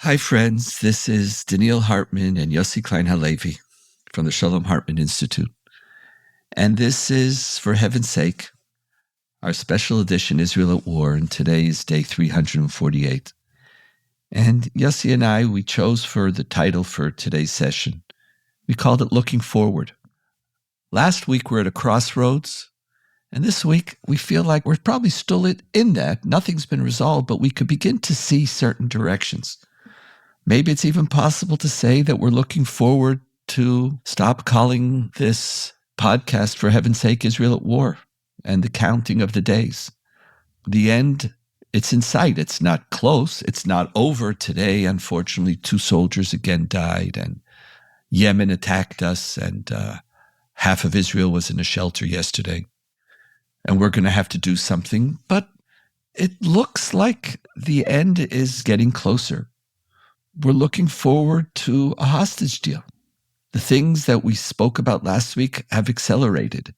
Hi, friends. This is Donniel Hartman and Yossi Klein Halevi from the Shalom Hartman Institute. And this is, for heaven's sake, our special edition, Israel at War, and today is day 348. And Yossi and I, we chose for the title for today's session. We called it Looking Forward. Last week, we're at a crossroads, and this week, we feel like we're probably still in that. Nothing's been resolved, but we could begin to see certain directions. Maybe it's even possible to say that we're looking forward to stop calling this podcast, for heaven's sake, Israel at War, and the counting of the days. The end, it's in sight. It's not close. It's not over. Today, unfortunately, 2 soldiers again died, and Yemen attacked us, and half of Israel was in a shelter yesterday. And we're going to have to do something, but it looks like the end is getting closer. We're looking forward to a hostage deal. The things that we spoke about last week have accelerated,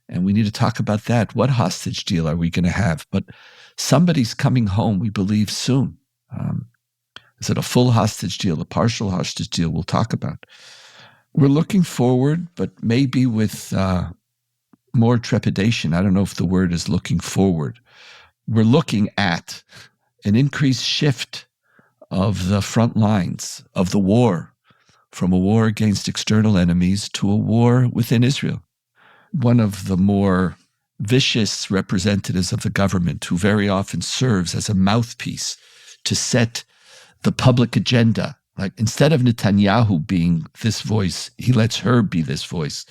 and we need to talk about that. What hostage deal are we going to have? But somebody's coming home, we believe, soon. Is it a full hostage deal, a partial hostage deal? We'll talk about. We're looking forward, but maybe with more trepidation. I don't know if the word is looking forward. We're looking at an increased shift of the front lines of the war, from a war against external enemies to a war within Israel. One of the more vicious representatives of the government, who very often serves as a mouthpiece to set the public agenda. Like, instead of Netanyahu being this voice, he lets her be this voice.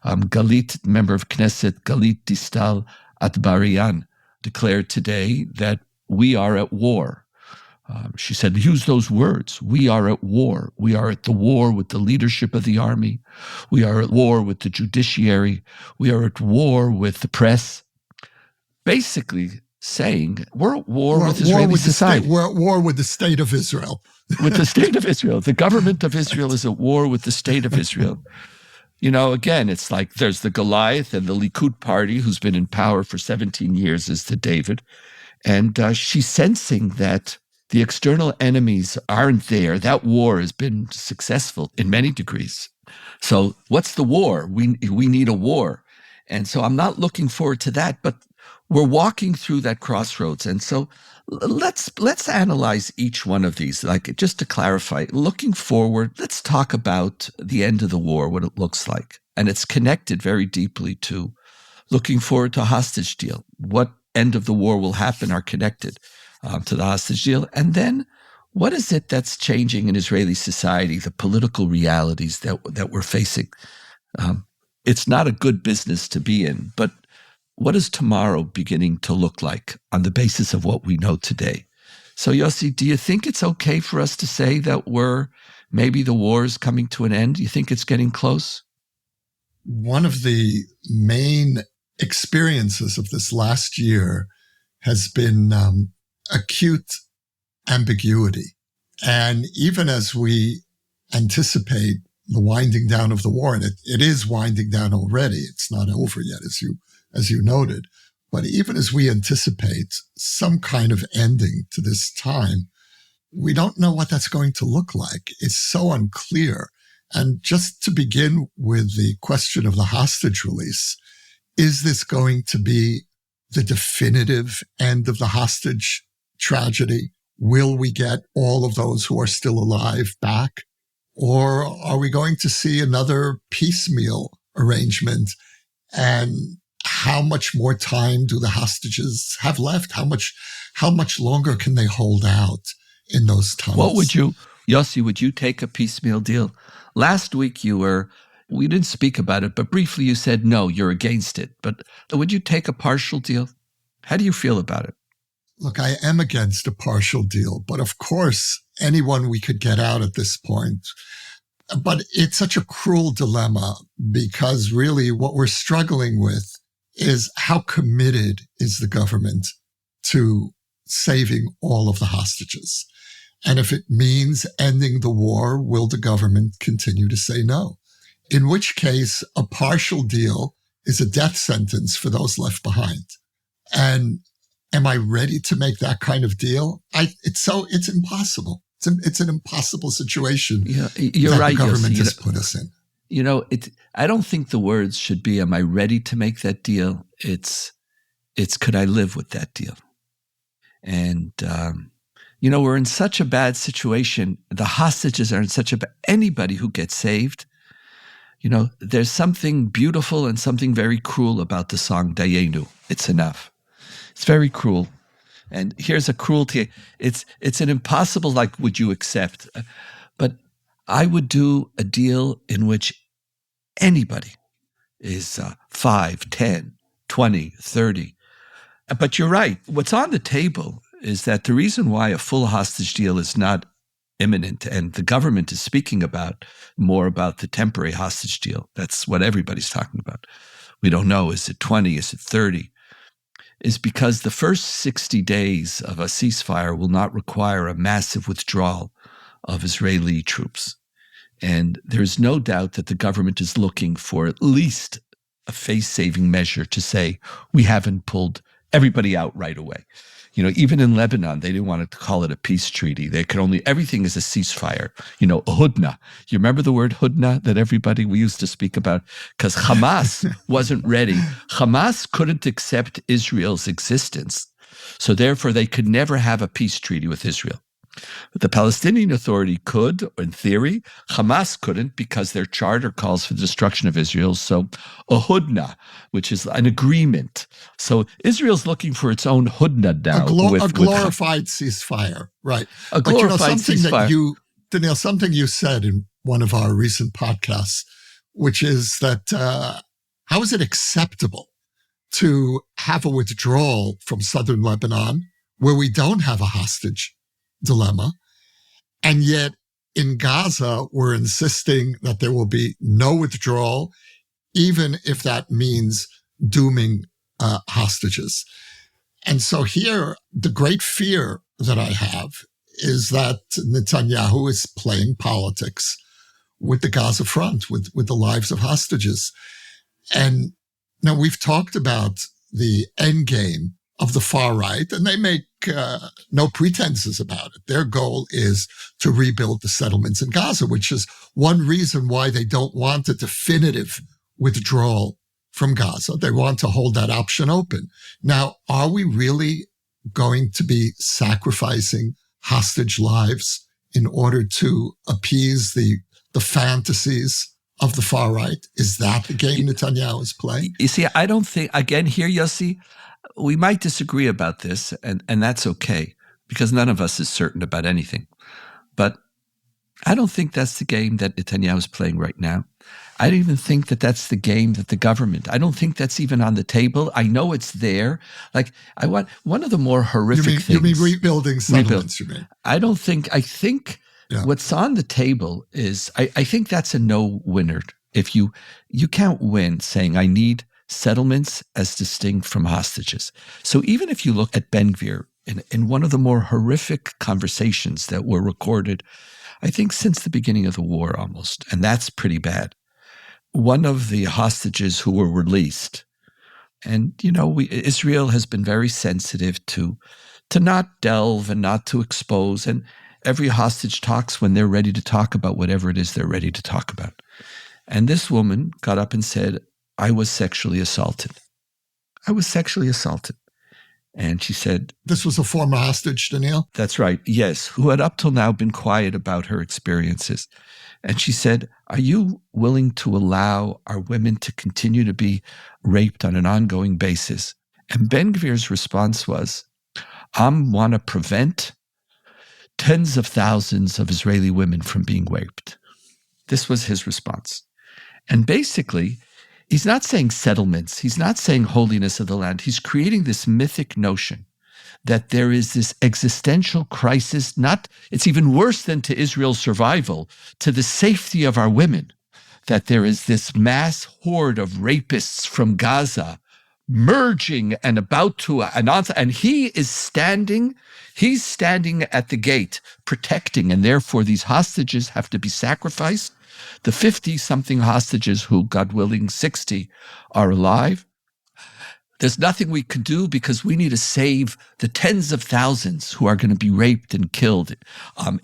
Galit, member of Knesset, Galit Distal Atbarian, declared today that we are at war. She said, use those words. We are at war. We are at the war with the leadership of the army. We are at war with the judiciary. We are at war with the press. Basically saying we're at war with Israeli society. We're at war with the state of Israel. With the state of Israel. The government of Israel is at war with the state of Israel. You know, again, it's like there's the Goliath and the Likud party, who's been in power for 17 years, as to David. And she's sensing that the external enemies aren't there. That war has been successful in many degrees. So what's the war? We need a war. And so I'm not looking forward to that, but we're walking through that crossroads. And so let's analyze each one of these. Like, just to clarify, looking forward, let's talk about the end of the war, what it looks like. And it's connected very deeply to looking forward to a hostage deal. What end of the war will happen are connected to the hostage deal. And then what is it that's changing in Israeli society, the political realities that we're facing? It's not a good business to be in, but what is tomorrow beginning to look like on the basis of what we know today? So, Yossi, do you think it's okay for us to say that maybe the war is coming to an end? Do you think it's getting close? One of the main experiences of this last year has been acute ambiguity. And even as we anticipate the winding down of the war, and it is winding down already, it's not over yet, as you noted, but even as we anticipate some kind of ending to this time, we don't know what that's going to look like. It's so unclear. And just to begin with the question of the hostage release, is this going to be the definitive end of the hostage tragedy? Will we get all of those who are still alive back? Or are we going to see another piecemeal arrangement? And how much more time do the hostages have left? How much longer can they hold out in those tunnels? Yossi, would you take a piecemeal deal? Last week we didn't speak about it, but briefly you said, no, you're against it. But would you take a partial deal? How do you feel about it? Look, I am against a partial deal, but of course, anyone we could get out at this point. But it's such a cruel dilemma, because really what we're struggling with is how committed is the government to saving all of the hostages? And if it means ending the war, will the government continue to say no? In which case, a partial deal is a death sentence for those left behind. And am I ready to make that kind of deal? It's impossible. It's an impossible situation you're that right, the government Yossi. has put us in. I don't think the words should be, am I ready to make that deal? It's could I live with that deal? And, we're in such a bad situation. The hostages are in such anybody who gets saved, there's something beautiful and something very cruel about the song Dayenu. It's enough. It's very cruel. And here's a cruelty. It's an impossible, like, would you accept? But I would do a deal in which anybody is 5, 10, 20, 30. But you're right. What's on the table is that the reason why a full hostage deal is not imminent, and the government is speaking more about the temporary hostage deal. That's what everybody's talking about. We don't know. Is it 20? Is it 30? Is because the first 60 days of a ceasefire will not require a massive withdrawal of Israeli troops. And there's no doubt that the government is looking for at least a face-saving measure to say, we haven't pulled everybody out right away. Even in Lebanon, they didn't want to call it a peace treaty. Everything is a ceasefire. A hudna. You remember the word hudna that we used to speak about? Because Hamas wasn't ready. Hamas couldn't accept Israel's existence. So therefore, they could never have a peace treaty with Israel. The Palestinian Authority could, in theory. Hamas couldn't because their charter calls for the destruction of Israel. So a hudna, which is an agreement. So Israel's looking for its own hudna now. A glorified ceasefire, right. A glorified ceasefire. Donniel, something you said in one of our recent podcasts, which is that how is it acceptable to have a withdrawal from southern Lebanon where we don't have a hostage dilemma, and yet in Gaza we're insisting that there will be no withdrawal, even if that means dooming hostages. And so here, the great fear that I have is that Netanyahu is playing politics with the Gaza front, with the lives of hostages. And now we've talked about the end game of the far right, and they make no pretenses about it. Their goal is to rebuild the settlements in Gaza, which is one reason why they don't want a definitive withdrawal from Gaza. They want to hold that option open. Now, are we really going to be sacrificing hostage lives in order to appease the fantasies of the far right? Is that the game Netanyahu is playing? You see, I don't think, again, here, Yossi, we might disagree about this, and that's okay, because none of us is certain about anything. But I don't think that's the game that Netanyahu is playing right now. I don't even think that that's the game that the government, I don't think that's even on the table. I know it's there. Like, I want one of the more horrific things. You mean rebuilding settlements, you mean? I think what's on the table is, I think that's a no-winner. If you can't win saying, I need settlements as distinct from hostages. So even if you look at Ben Gvir in one of the more horrific conversations that were recorded, I think since the beginning of the war almost, and that's pretty bad, one of the hostages who were released, and Israel has been very sensitive to not delve and not to expose, and every hostage talks when they're ready to talk about whatever it is they're ready to talk about. And this woman got up and said, I was sexually assaulted. And she said... This was a former hostage, Donniel? That's right, yes, who had up till now been quiet about her experiences. And she said, are you willing to allow our women to continue to be raped on an ongoing basis? And Ben Gvir's response was, I want to prevent tens of thousands of Israeli women from being raped. This was his response. And basically, he's not saying settlements. He's not saying holiness of the land. He's creating this mythic notion that there is this existential crisis, it's even worse than to Israel's survival, to the safety of our women, that there is this mass horde of rapists from Gaza merging and about to announce, and he's standing at the gate protecting, and therefore these hostages have to be sacrificed. The 50-something hostages who, God willing, 60 are alive. There's nothing we can do because we need to save the tens of thousands who are going to be raped and killed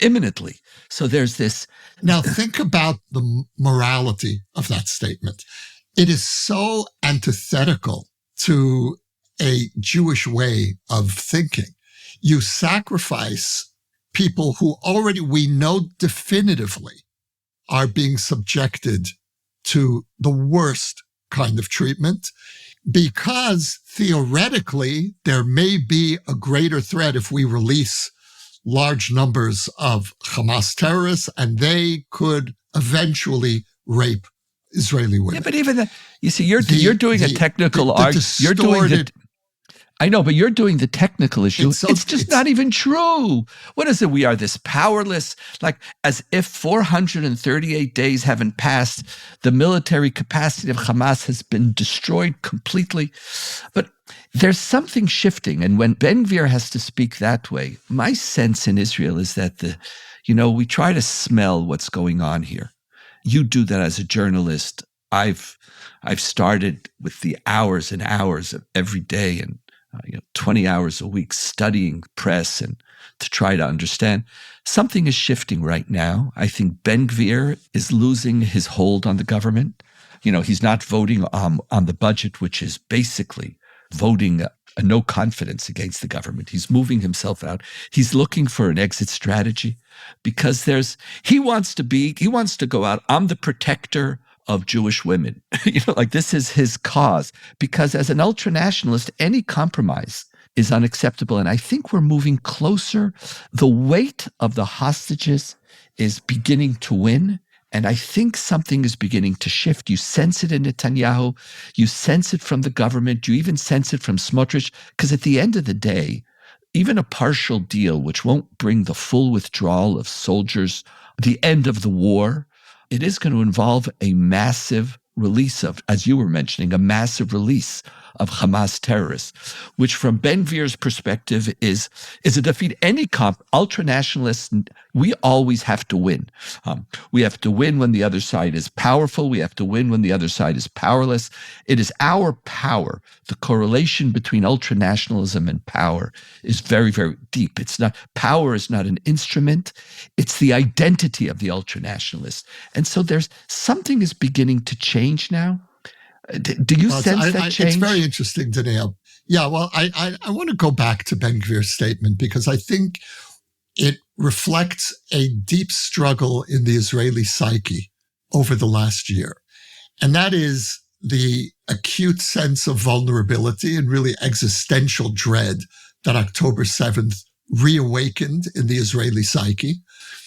imminently. So there's this. Now think about the morality of that statement. It is so antithetical to a Jewish way of thinking. You sacrifice people who already we know definitively are being subjected to the worst kind of treatment, because theoretically there may be a greater threat if we release large numbers of Hamas terrorists, and they could eventually rape Israeli women. Yeah, but even that, you see, you're doing a technical argument. You're doing the. I know, but you're doing the technical issue. It's just not even true. What is it? We are this powerless, like as if 438 days haven't passed. The military capacity of Hamas has been destroyed completely. But there's something shifting. And when Ben Gvir has to speak that way, my sense in Israel is that we try to smell what's going on here. You do that as a journalist. I've started with the hours and hours of every day and 20 hours a week studying press and to try to understand. Something is shifting right now. I think Ben Gvir is losing his hold on the government. He's not voting on the budget, which is basically voting a no confidence against the government. He's moving himself out. He's looking for an exit strategy because he wants to go out. I'm the protector of Jewish women. This is his cause, because as an ultranationalist, any compromise is unacceptable. And I think we're moving closer. The weight of the hostages is beginning to win. And I think something is beginning to shift. You sense it in Netanyahu. You sense it from the government. You even sense it from Smotrich. Because at the end of the day, even a partial deal, which won't bring the full withdrawal of soldiers, the end of the war, it is going to involve a massive release of, as you were mentioning, a massive release of Hamas terrorists, which from Ben Gvir's perspective is a defeat. Any ultranationalists, we always have to win. We have to win when the other side is powerful. We have to win when the other side is powerless. It is our power. The correlation between ultranationalism and power is very, very deep. Power is not an instrument. It's the identity of the ultranationalist. And so something is beginning to change now. Do you sense that change? It's very interesting, Donniel. Yeah, well, I want to go back to Ben Gvir's statement because I think it reflects a deep struggle in the Israeli psyche over the last year. And that is the acute sense of vulnerability and really existential dread that October 7th reawakened in the Israeli psyche,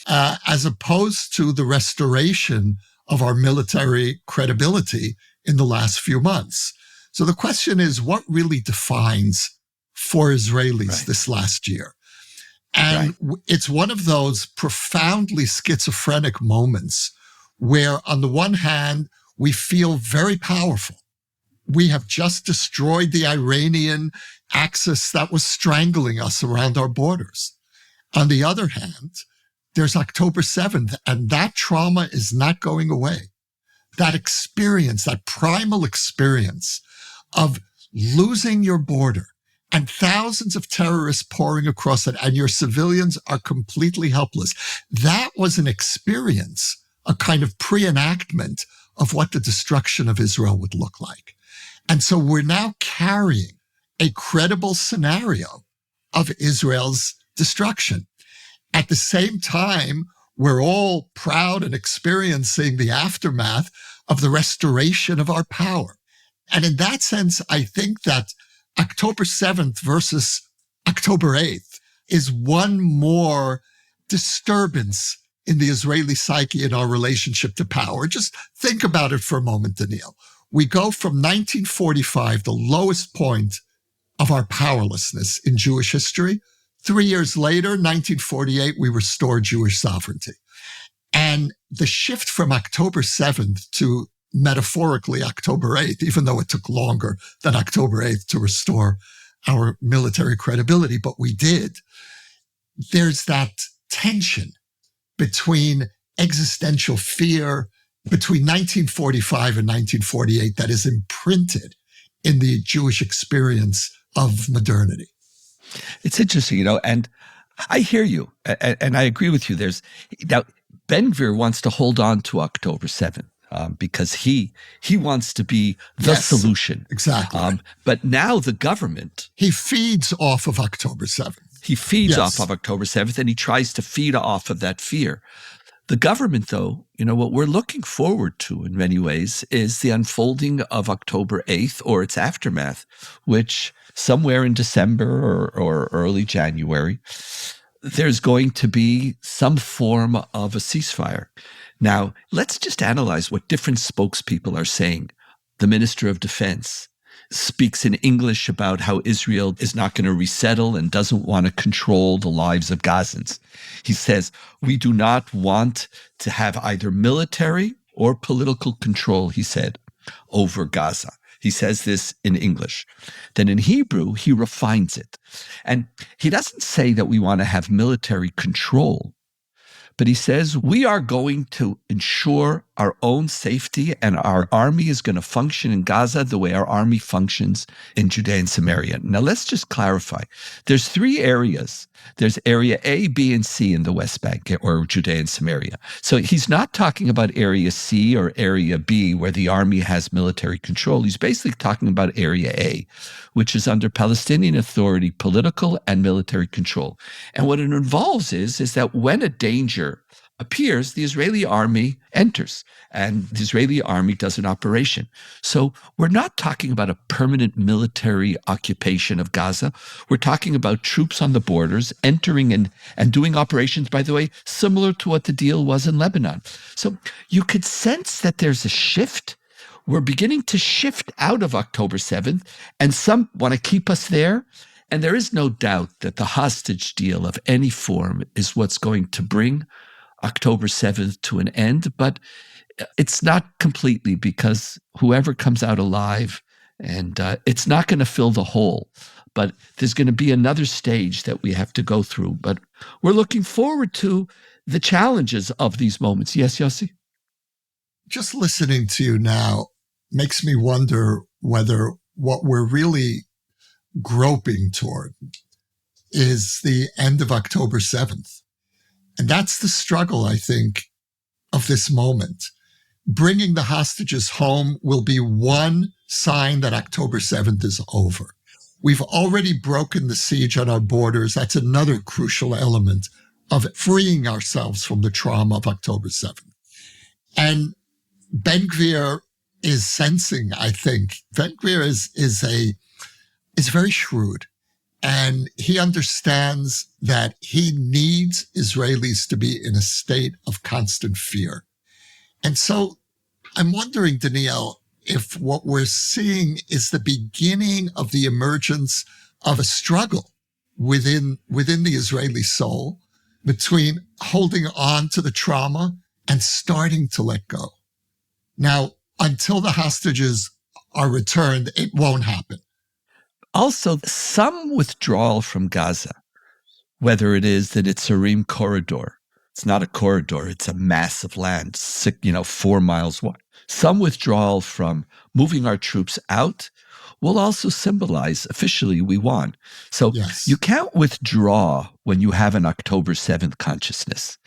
as opposed to the restoration of our military credibility in the last few months. So the question is, what really defines for Israelis this last year? And it's one of those profoundly schizophrenic moments where, on the one hand, we feel very powerful. We have just destroyed the Iranian axis that was strangling us around our borders. On the other hand, there's October 7th, and that trauma is not going away. That experience, that primal experience of losing your border and thousands of terrorists pouring across it, and your civilians are completely helpless. That was an experience, a kind of pre-enactment of what the destruction of Israel would look like. And so we're now carrying a credible scenario of Israel's destruction. At the same time, we're all proud and experiencing the aftermath of the restoration of our power. And in that sense, I think that October 7th versus October 8th is one more disturbance in the Israeli psyche in our relationship to power. Just think about it for a moment, Donniel. We go from 1945, the lowest point of our powerlessness in Jewish history. 3 years later, 1948, we restore Jewish sovereignty. And the shift from October 7th to metaphorically October 8th, even though it took longer than October 8th to restore our military credibility, but we did, there's that tension between existential fear between 1945 and 1948 that is imprinted in the Jewish experience of modernity. It's interesting, and I hear you, and I agree with you. Now, Ben Gvir wants to hold on to October 7th because he wants to be the solution. Exactly. But now the government... He feeds off of October 7th. He feeds off of October 7th, and he tries to feed off of that fear. The government, though, what we're looking forward to in many ways is the unfolding of October 8th or its aftermath, which somewhere in December or early January, there's going to be some form of a ceasefire. Now, let's just analyze what different spokespeople are saying. The Minister of Defense speaks in English about how Israel is not going to resettle and doesn't want to control the lives of Gazans. He says, we do not want to have either military or political control, he said, over Gaza. He says this in English. Then in Hebrew, he refines it. And he doesn't say that we want to have military control, but he says we are going to ensure our own safety, and our army is going to function in Gaza the way our army functions in Judea and Samaria. Now, let's just clarify. There's 3 areas. There's area A, B, and C in the West Bank or Judea and Samaria. So he's not talking about area C or area B where the army has military control. He's basically talking about area A, which is under Palestinian Authority, political and military control. And what it involves is that when a danger appears, the Israeli army enters and the Israeli army does an operation. So we're not talking about a permanent military occupation of Gaza. We're talking about troops on the borders entering and doing operations, by the way, similar to what the deal was in Lebanon. So you could sense that there's a shift. We're beginning to shift out of October 7th, and some want to keep us there. And there is no doubt that the hostage deal of any form is what's going to bring October 7th to an end, but it's not completely, because whoever comes out alive, and it's not going to fill the hole, but there's going to be another stage that we have to go through. But we're looking forward to the challenges of these moments. Yes, Yossi? Just listening to you now makes me wonder whether what we're really groping toward is the end of October 7th. And that's the struggle, I think, of this moment. Bringing the hostages home will be one sign that October 7th is over. We've already broken the siege on our borders. That's another crucial element of freeing ourselves from the trauma of October 7th. And Ben Gvir is sensing, I think, Ben Gvir is very shrewd. And he understands that he needs Israelis to be in a state of constant fear. And so I'm wondering, Donniel, if what we're seeing is the beginning of the emergence of a struggle within the Israeli soul between holding on to the trauma and starting to let go. Now, until the hostages are returned, it won't happen. Also, some withdrawal from Gaza, whether it is that it's a Rim corridor. It's not a corridor, it's a mass of land, 4 miles wide. Some withdrawal from moving our troops out will also symbolize officially we won. So You can't withdraw when you have an October 7th consciousness.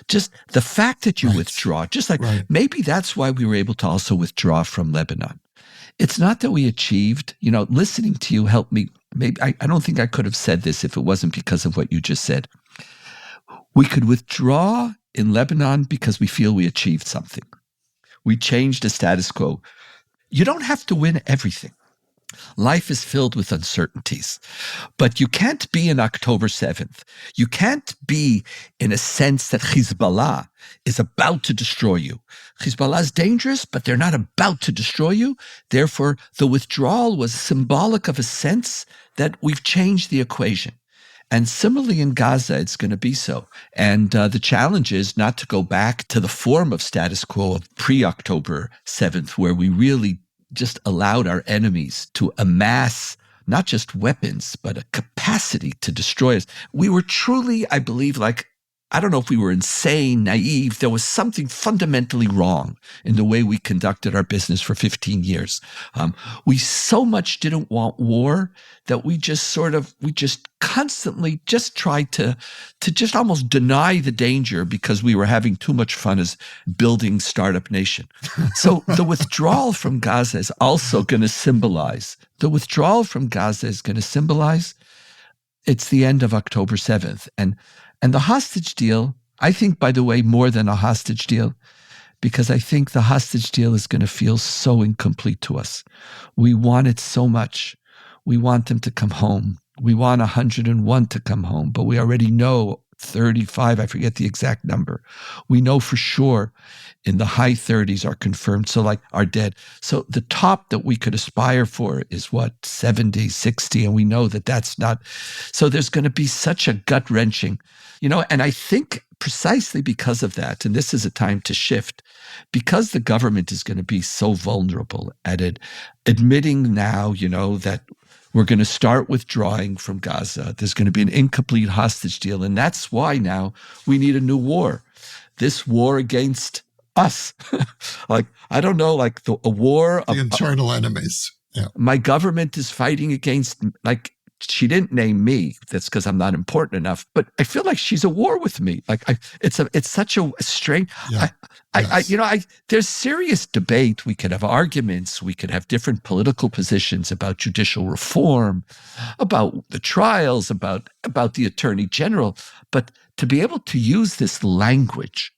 Just the fact that you withdraw, just like maybe that's why we were able to also withdraw from Lebanon. It's not that we achieved, listening to you helped me. Maybe I don't think I could have said this if it wasn't because of what you just said. We could withdraw in Lebanon because we feel we achieved something. We changed the status quo. You don't have to win everything. Life is filled with uncertainties, but you can't be in October 7th. You can't be in a sense that Hezbollah is about to destroy you. Hezbollah is dangerous, but they're not about to destroy you. Therefore, the withdrawal was symbolic of a sense that we've changed the equation. And similarly in Gaza, it's going to be so. And the challenge is not to go back to the form of status quo of pre-October 7th, where we really just allowed our enemies to amass not just weapons, but a capacity to destroy us. We were truly, I believe, like I don't know if we were insane, naive. There was something fundamentally wrong in the way we conducted our business for 15 years. We so much didn't want war that we just constantly just tried to just almost deny the danger because we were having too much fun as building startup nation. So the withdrawal from Gaza is also going to symbolize, it's the end of October 7th. And the hostage deal, I think, by the way, more than a hostage deal, because I think the hostage deal is going to feel so incomplete to us. We want it so much. We want them to come home. We want 101 to come home, but we already know 35, I forget the exact number. We know for sure in the high 30s are confirmed, so like are dead. So the top that we could aspire for is what, 70, 60, and we know that that's not. So there's going to be such a gut-wrenching, and I think precisely because of that, and this is a time to shift, because the government is going to be so vulnerable at it, admitting now, that we're going to start withdrawing from Gaza. There's going to be an incomplete hostage deal. And that's why now we need a new war. This war against us. I don't know, a war. The internal enemies. Yeah. My government is fighting against, she didn't name me. That's because I'm not important enough. But I feel like she's at war with me. It's such a strange. Yeah. There's serious debate. We could have arguments. We could have different political positions about judicial reform, about the trials, about the attorney general. But to be able to use this language,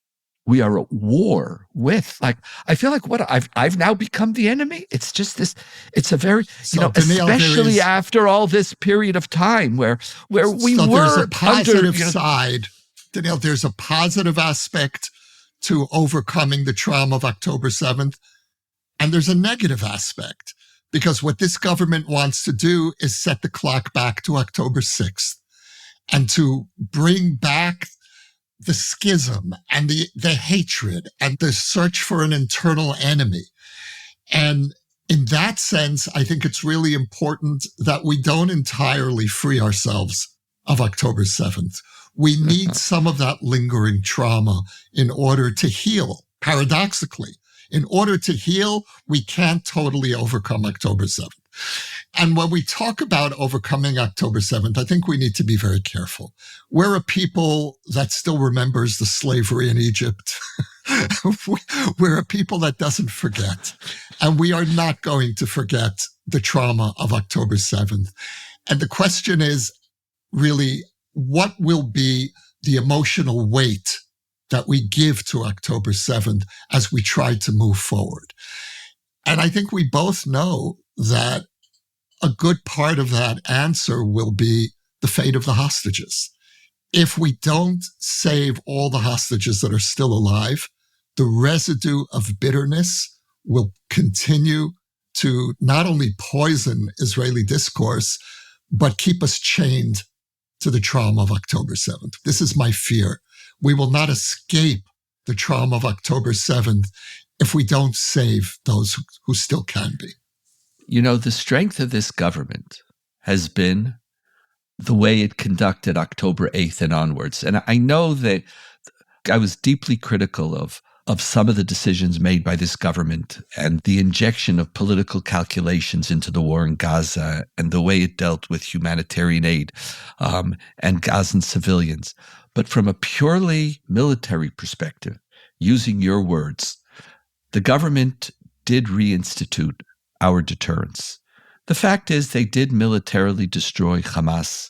we are at war with, I feel like I've now become the enemy. It's just this, it's a very, Donniel, especially after all this period of time where we were there's a positive under, side. Donniel, there's a positive aspect to overcoming the trauma of October 7th. And there's a negative aspect, because what this government wants to do is set the clock back to October 6th and to bring back the schism and the hatred and the search for an internal enemy. And in that sense, I think it's really important that we don't entirely free ourselves of October 7th. We need some of that lingering trauma in order to heal. Paradoxically, in order to heal, we can't totally overcome October 7th. And when we talk about overcoming October 7th, I think we need to be very careful. We're a people that still remembers the slavery in Egypt. We're a people that doesn't forget. And we are not going to forget the trauma of October 7th. And the question is really, what will be the emotional weight that we give to October 7th as we try to move forward? And I think we both know that a good part of that answer will be the fate of the hostages. If we don't save all the hostages that are still alive, the residue of bitterness will continue to not only poison Israeli discourse, but keep us chained to the trauma of October 7th. This is my fear. We will not escape the trauma of October 7th if we don't save those who still can be. The strength of this government has been the way it conducted October 8th and onwards. And I know that I was deeply critical of some of the decisions made by this government and the injection of political calculations into the war in Gaza and the way it dealt with humanitarian aid and Gazan civilians. But from a purely military perspective, using your words, the government did reinstitute our deterrence. The fact is they did militarily destroy Hamas.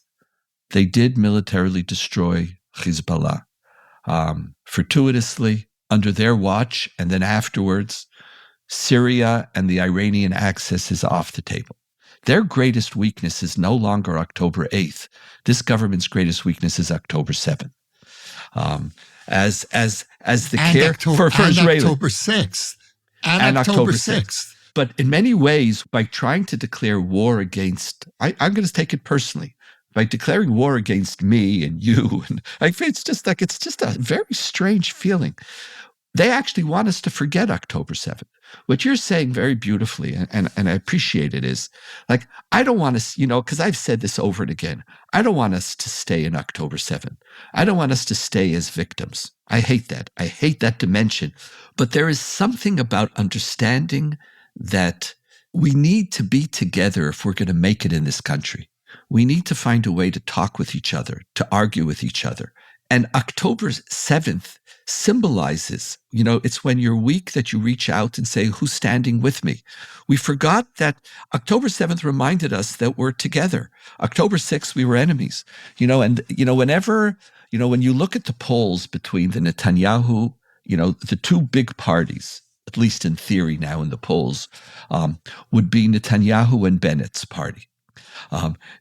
They did militarily destroy Hezbollah. Fortuitously, under their watch, and then afterwards, Syria and the Iranian axis is off the table. Their greatest weakness is no longer October 8th. This government's greatest weakness is October 7th. As the care for Israeli. October 6th. And October 6th. But in many ways, by trying to declare war against, I'm going to take it personally, by declaring war against me and you, and it's just a very strange feeling. They actually want us to forget October 7th. What you're saying very beautifully, and I appreciate it, is like, I don't want us, because I've said this over and again, I don't want us to stay in October 7th. I don't want us to stay as victims. I hate that. I hate that dimension. But there is something about understanding that we need to be together if we're going to make it in this country. We need to find a way to talk with each other, to argue with each other. And October 7th symbolizes, it's when you're weak that you reach out and say, who's standing with me? We forgot that October 7th reminded us that we're together. October 6th, we were enemies. Whenever, when you look at the polls between the Netanyahu, the two big parties, at least in theory now in the polls, would be Netanyahu and Bennett's party.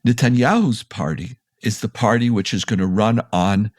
Netanyahu's party is the party which is going to run on,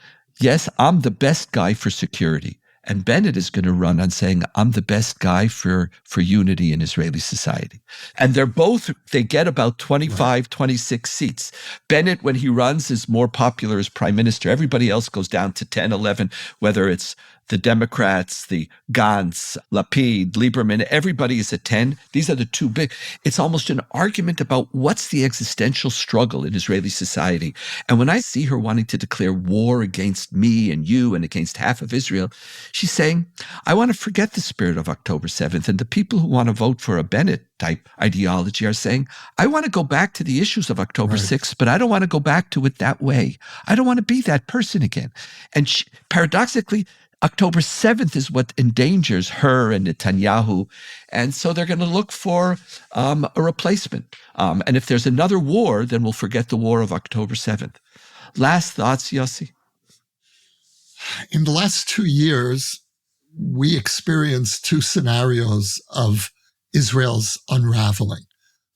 yes, I'm the best guy for security. And Bennett is going to run on saying, I'm the best guy for unity in Israeli society. And they get about 25, 26 seats. Bennett, when he runs, is more popular as prime minister. Everybody else goes down to 10, 11, whether it's the Democrats, the Gantz, Lapid, Lieberman, everybody is at 10. These are the two big. It's almost an argument about what's the existential struggle in Israeli society. And when I see her wanting to declare war against me and you and against half of Israel, she's saying, I want to forget the spirit of October 7th. And the people who want to vote for a Bennett type ideology are saying, I want to go back to the issues of October 6th, but I don't want to go back to it that way. I don't want to be that person again. And paradoxically, October 7th is what endangers her and Netanyahu. And so they're going to look for a replacement. And if there's another war, then we'll forget the war of October 7th. Last thoughts, Yossi? In the last 2 years, we experienced two scenarios of Israel's unraveling.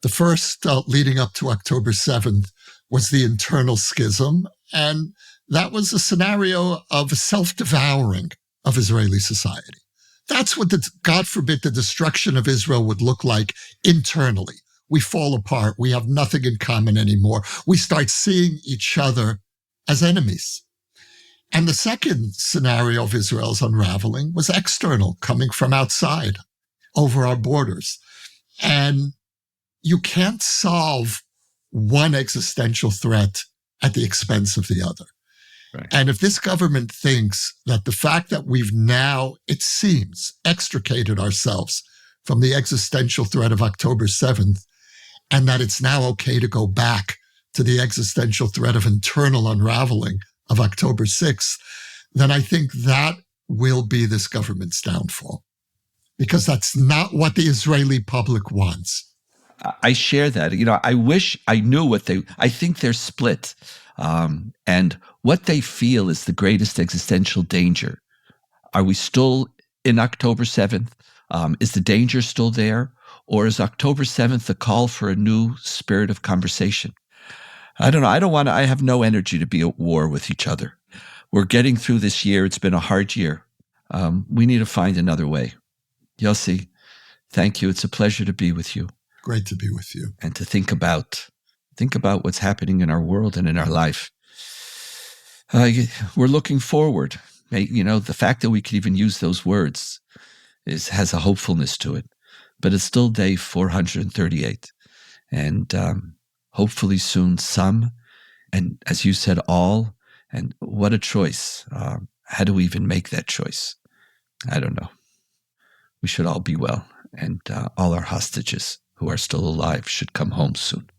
The first, leading up to October 7th, was the internal schism, and that was a scenario of a self-devouring of Israeli society. That's what, God forbid, the destruction of Israel would look like internally. We fall apart. We have nothing in common anymore. We start seeing each other as enemies. And the second scenario of Israel's unraveling was external, coming from outside, over our borders. And you can't solve one existential threat at the expense of the other. Right. And if this government thinks that the fact that we've now, it seems, extricated ourselves from the existential threat of October 7th, and that it's now okay to go back to the existential threat of internal unraveling of October 6th, then I think that will be this government's downfall. Because that's not what the Israeli public wants. I share that. I wish I knew I think they're split. And what they feel is the greatest existential danger. Are we still in October 7th? Is the danger still there? Or is October 7th a call for a new spirit of conversation? I don't know. I have no energy to be at war with each other. We're getting through this year. It's been a hard year. We need to find another way. Yossi, thank you. It's a pleasure to be with you. Great to be with you. And to think about what's happening in our world and in our life. We're looking forward. The fact that we could even use those words has a hopefulness to it. But it's still day 438. And hopefully soon some, and as you said, all. And what a choice. How do we even make that choice? I don't know. We should all be well. And all our hostages who are still alive should come home soon.